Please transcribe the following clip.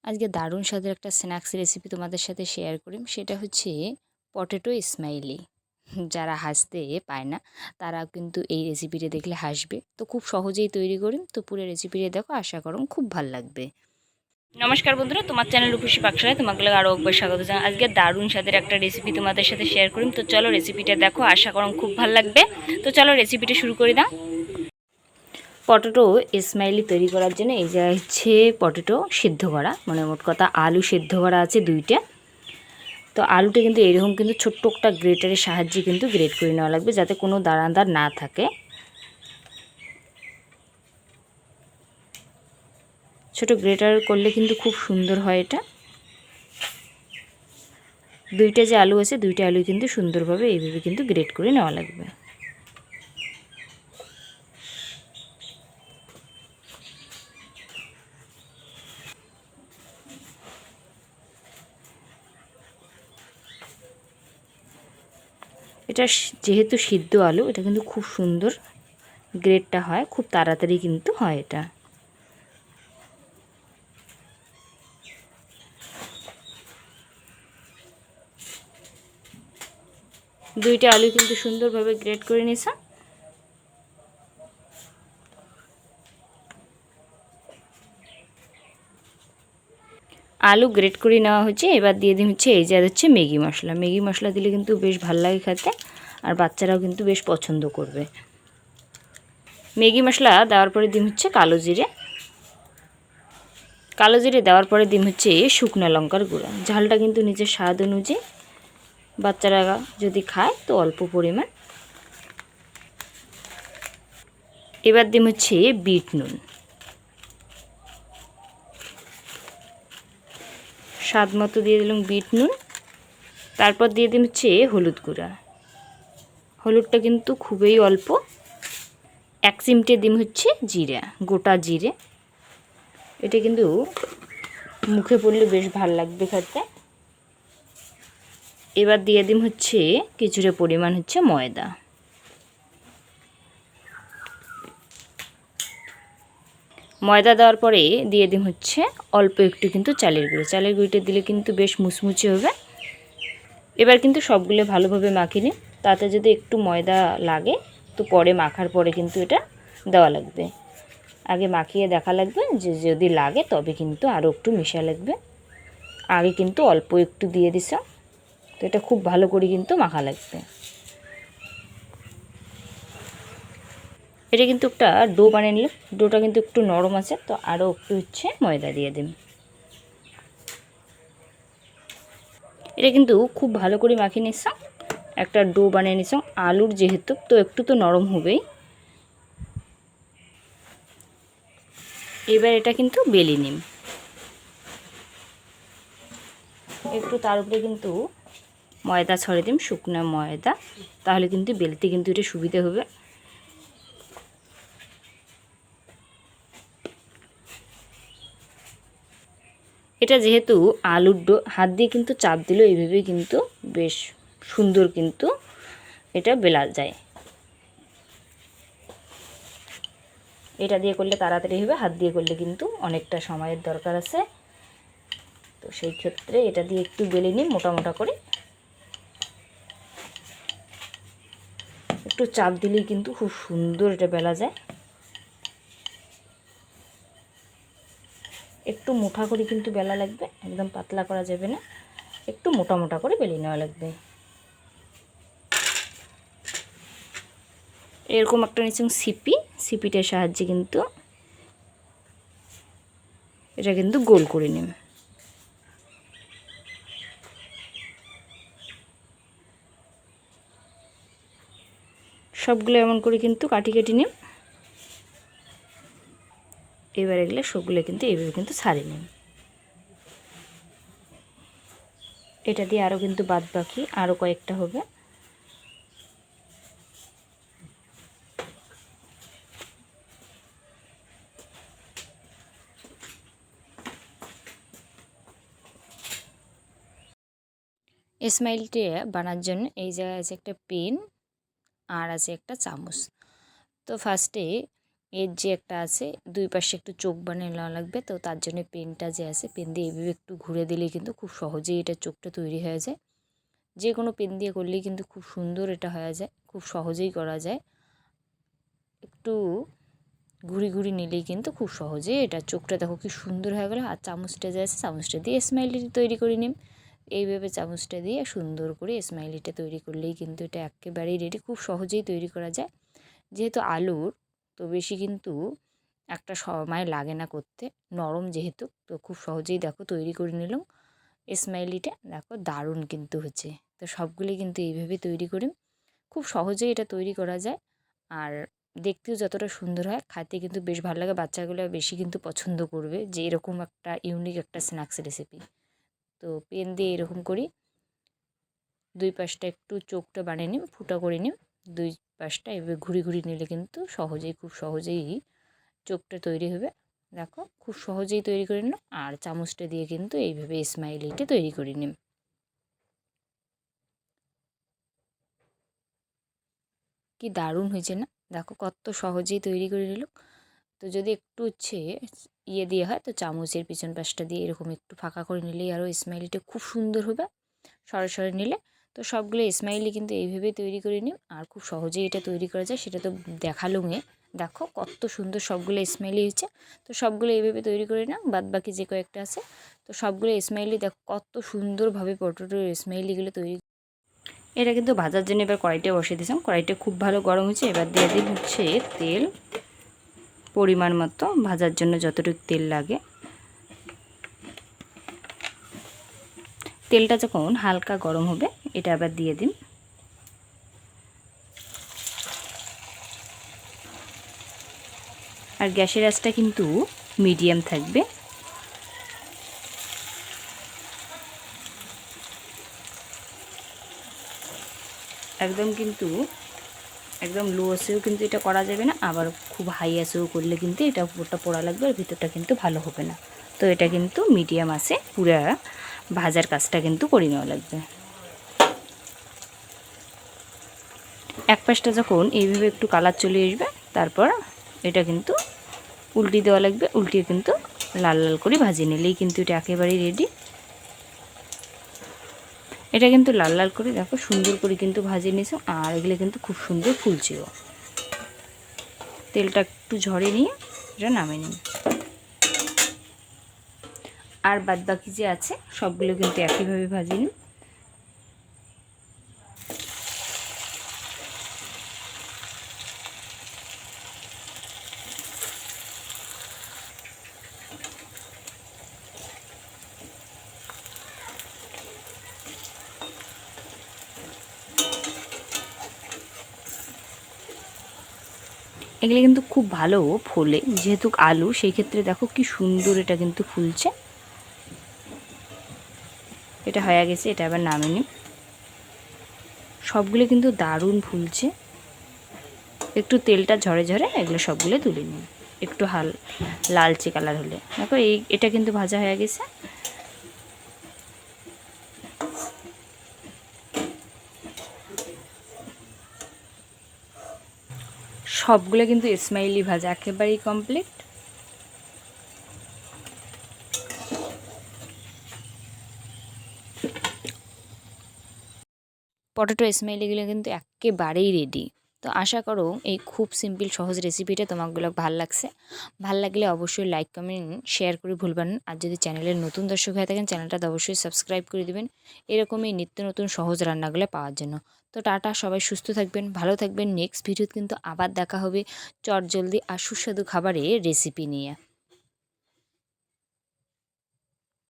আজকে দারুণ স্বাদের একটা স্ন্যাক্স রেসিপি তোমাদের সাথে শেয়ার করি। সেটা হচ্ছে পটেটো স্মাইলি। যারা হাসতে পায় না তারা কিন্তু এই রেসিপিটা দেখলে হাসবে। তো খুব সহজেই তৈরি করি। তো পুরো রেসিপিটা দেখো, আশা করুন খুব ভাল লাগবে। নমস্কার বন্ধুরা, তোমার চ্যানেল রূপসী পাকশালায় তোমাকে আরও একবার স্বাগত জানাই। আজকে দারুণ স্বাদের একটা রেসিপি তোমাদের সাথে শেয়ার করি। তো চলো রেসিপিটা দেখো, আশা করুন খুব ভাল লাগবে। তো চলো রেসিপিটা শুরু করে দাও। পটেটো স্মাইলি তৈরি করার জন্য এই যে হচ্ছে পটেটো সিদ্ধ করা, মানে মোট কথা আলু সিদ্ধ করা আছে 2টা। তো আলুটা কিন্তু এরকম কিন্তু ছোট্ট একটা গ্রেটারের সাহায্যে কিন্তু গ্রেট করে নেওয়া লাগবে, যাতে কোনো দানাদার না থাকে। ছোট গ্রেটার করলে কিন্তু খুব সুন্দর হয় এটা। 2টা যে আলু আছে 2টা আলু কিন্তু সুন্দরভাবে এইভাবে কিন্তু গ্রেট করে নেওয়া লাগবে। এটা যেহেতু সিদ্ধ আলু, এটা কিন্তু খুব সুন্দর গ্রেটটা হয়, খুব তাড়াতাড়ি কিন্তু হয় এটা। দুইটা আলু কিন্তু সুন্দরভাবে গ্রেট করে নিয়েছে। আলু গ্রেট করে নেওয়া হচ্ছে। এবার দিয়ে দিন হচ্ছে এই যে হচ্ছে ম্যাগি মশলা। ম্যাগি মশলা দিলে কিন্তু বেশ ভালো লাগে খেতে, আর বাচ্চারাও কিন্তু বেশ পছন্দ করবে। ম্যাগি মশলা দেওয়ার পরে দিন হচ্ছে কালো জিরে। কালো জিরে দেওয়ার পরে দিন হচ্ছে শুকনো লঙ্কার গুঁড়া। ঝালটা কিন্তু নিজের স্বাদ অনুযায়ী, বাচ্চারা যদি খায় তো অল্প পরিমাণ। এবার দিন হচ্ছে বিট নুন, স্বাদ মতো দিয়ে দিলাম বিট নুন। তারপর দিয়ে দিন হচ্ছে হলুদ গুঁড়া। হলুদটা কিন্তু খুবই অল্প। 1 চিমটে দিন হচ্ছে জিরা, গোটা জিরে। এটা কিন্তু মুখে পড়লে বেশ ভালো লাগবে খেতে। এবার দিয়ে দিন হচ্ছে কিছুটা পরিমাণ হচ্ছে ময়দা। ময়দা দেওয়ার পরে দিয়ে দিন হচ্ছে অল্প একটু কিন্তু চালের গুঁড়ো। চালের গুঁড়োটা দিলে কিন্তু বেশ মুচমুচে হবে। এবার কিন্তু সবগুলো ভালোভাবে মাখিয়ে নিন। তাতে যদি একটু ময়দা লাগে তো পরে মাখার পরে কিন্তু এটা দেওয়া লাগবে। আগে মাখিয়ে দেখা লাগবে, যে যদি লাগে তবে কিন্তু আরও একটু মিশা লাগবে। আগে কিন্তু অল্প একটু দিয়ে দিছ। তো এটা খুব ভালো করে কিন্তু মাখা লাগবে। এটা কিন্তু একটা ডো বানিয়ে নিলে, ডোটা কিন্তু একটু নরম আছে, তো আরও একটু হচ্ছে ময়দা দিয়ে দিন। এটা কিন্তু খুব ভালো করে মাখিয়ে নিচ্ছ, একটা ডো বানিয়ে নিচ্ছ। আলুর যেহেতু তো একটু তো নরম হবেই। এবার এটা কিন্তু বেলে নিন। একটু তার উপরে কিন্তু ময়দা ছড়িয়ে দিন, শুকনো ময়দা, তাহলে কিন্তু বেলতে কিন্তু এটা সুবিধা হবে। এটা যেহেতু আলুর ডো, হাত দিয়ে কিন্তু চাপ দিল এইভাবেই কিন্তু বেশ সুন্দর কিন্তু এটা বেলা যায়। এটা দিয়ে করলে তাড়াতাড়ি হবে, হাত দিয়ে করলে কিন্তু অনেকটা সময়ের দরকার আছে। তো সেই ক্ষেত্রে এটা দিয়ে একটু বেলে নিই মোটা মোটা করে। একটু চাপ দিলেই কিন্তু খুব সুন্দর এটা বেলা যায়। একটু মোটা করে কিন্তু বেলা লাগবে, একদম পাতলা করা যাবে না, একটু মোটা মোটা করে বেলে নেওয়া লাগবে। এরকম একটা নিচ্ছেন সিপিটার সাহায্যে কিন্তু এটা কিন্তু গোল করে নিন। সবগুলো এমন করে কিন্তু কাটি কাটি নিন। এবার এগুলো সবগুলো কিন্তু এইভাবে কিন্তু ছাড়িয়ে নিন। এটা দিয়ে আরও কিন্তু বাদ বাকি আরও কয়েকটা হবে। স্মাইলটি বানার জন্য এই জায়গায় আছে একটা পেন আর আছে একটা চামচ। তো ফার্স্টে এর যে একটা আছে দুই পাশে একটু চোখ বানিয়ে নেওয়া লাগবে। তো তার জন্য পেনটা যে আছে পেন দিয়ে এভাবে একটু ঘুরে দিলেই কিন্তু খুব সহজেই এটা চোখটা তৈরি হয়ে যায়। যে কোনো পেন দিয়ে করলেই কিন্তু খুব সুন্দর এটা হয়ে যায়, খুব সহজেই করা যায়। একটু ঘুরি ঘুরি নিলেই কিন্তু খুব সহজেই এটা চোখটা দেখো কি সুন্দর হয়ে গেল। আর চামচটা যে আছে চামচটা দিয়ে স্মাইলিটা তৈরি করে নিন। এইভাবে চামচটা দিয়ে সুন্দর করে স্মাইলিটা তৈরি করলেই কিন্তু এটা একেবারেই রেডি, খুব সহজেই তৈরি করা যায়। যেহেতু আলুর তো বেশি কিন্তু একটা সময় লাগে না করতে, নরম যেহেতু, তো খুব সহজেই দেখো তৈরি করে নিলাম স্মাইলিটা। দেখো দারুণ কিন্তু হচ্ছে। তো সবগুলি কিন্তু এইভাবে তৈরি করি, খুব সহজেই এটা তৈরি করা যায়। আর দেখতেও যতটা সুন্দর হয়, খাইতে কিন্তু বেশ ভালো লাগে। বাচ্চাগুলো বেশি কিন্তু পছন্দ করবে যে এরকম একটা ইউনিক একটা স্ন্যাক্স রেসিপি। তো পেন দিয়ে এরকম করি, দুই পাশটা একটু চোখটা বানিয়ে নিই, ফুটা করে নিই। দুই পাশটা এভাবে ঘুরি ঘুরি নিলে কিন্তু সহজেই, খুব সহজেই চোখটা তৈরি হবে। দেখো খুব সহজেই তৈরি করে নিলাম। আর চামচটা দিয়ে কিন্তু এইভাবে স্মাইলিটা তৈরি করে নিই। কি দারুণ হয়েছে না? দেখো কত সহজেই তৈরি করে নিল। তো যদি একটু হচ্ছে দিয়ে হয় তো চামচের পিছন পাশটা দিয়ে এরকম একটু ফাঁকা করে নিলেই আরও স্মাইলিটা খুব সুন্দর হবে সরাসরি নিলে। তো সবগুলো স্মাইলি কিন্তু এইভাবেই তৈরি করে নিই। আর খুব সহজেই এটা তৈরি করা যায়, সেটা তো দেখালুমে। দেখো কত সুন্দর সবগুলো স্মাইলি হয়েছে। তো সবগুলো এইভাবে তৈরি করে নাও, বাদ বাকি যে কয়েকটা আছে তো সবগুলো স্মাইলি দেখো কত সুন্দরভাবে পটেটোর স্মাইলিগুলো তৈরি। এটা কিন্তু ভাজার জন্য এবার কড়াইটা বসিয়ে দিয়েছিলাম। কড়াইটা খুব ভালো গরম হয়েছে। এবার দিয়ে দিন হচ্ছে তেল পরিমাণ মতো, ভাজার জন্য যতটুকু তেল লাগে। তেলটা যখন হালকা গরম হবে এটা আবার দিয়ে দিন। আর গ্যাসের আঁচটা কিন্তু মিডিয়াম থাকবে। একদম কিন্তু একদম লো আঁচেও কিন্তু এটা করা যাবে না, আবার খুব হাই আঁচেও করলে কিন্তু এটা উপরটা পোড়া লাগবে আর ভিতরটা কিন্তু ভালো হবে না। তো এটা কিন্তু মিডিয়াম আঁচে পুরা ভাজার কাজটা কিন্তু করে নেওয়া লাগবে। এক পাশটা যখন এইভাবে একটু কালার চলে আসবে তারপর এটা কিন্তু উল্টি দেওয়া লাগবে। উল্টিয়ে কিন্তু লাল লাল করে ভাজিয়ে নিলেই কিন্তু এটা একেবারেই রেডি। এটা কিন্তু লাল লাল করে দেখো সুন্দর করে কিন্তু ভাজিয়ে নিয়েছো। আর এগুলো কিন্তু খুব সুন্দর ফুলছেও। তেলটা একটু ঝরে নিয়ে এটা নামিয়ে নিন। আর বাদ বাকি যে আছে সবগুলো কিন্তু একইভাবে ভাজিয়ে নিন। এগুলো কিন্তু খুব ভালো ফোলে, যেহেতু আলু সেই ক্ষেত্রে দেখো কি সুন্দর এটা কিন্তু ফুলছে। এটা হয়ে গেছে, এটা আবার নামিয়ে নিন। সবগুলো কিন্তু দারুণ ফুলছে। একটু তেলটা ঝরে ঝরে এগুলো সবগুলো তুলে নিন, একটু লালচে কালার হলে। দেখো এটা কিন্তু ভাজা হয়ে গেছে। সবগুলো কিন্তু স্মাইলি ভাজা একেবারেই কমপ্লিট। পটেটো স্মাইলিগুলো কিন্তু একেবারেই রেডি। তো আশা করো এই খুব সিম্পল সহজ রেসিপিটা তোমাগুলো ভাল লাগছে। ভাল লাগলে অবশ্যই লাইক কমেন্ট শেয়ার করে ভুলবেন না। আর যদি চ্যানেলের নতুন দর্শক হয়ে থাকেন চ্যানেলটা অবশ্যই সাবস্ক্রাইব করে দেবেন এরকমই নিত্য নতুন সহজ রান্নাগুলো পাওয়ার জন্য। তো টাটা, সবাই সুস্থ থাকবেন, ভালো থাকবেন। নেক্সট ভিডিওতে কিন্তু আবার দেখা হবে চটজলদি আর সুস্বাদু খাবারের রেসিপি নিয়ে।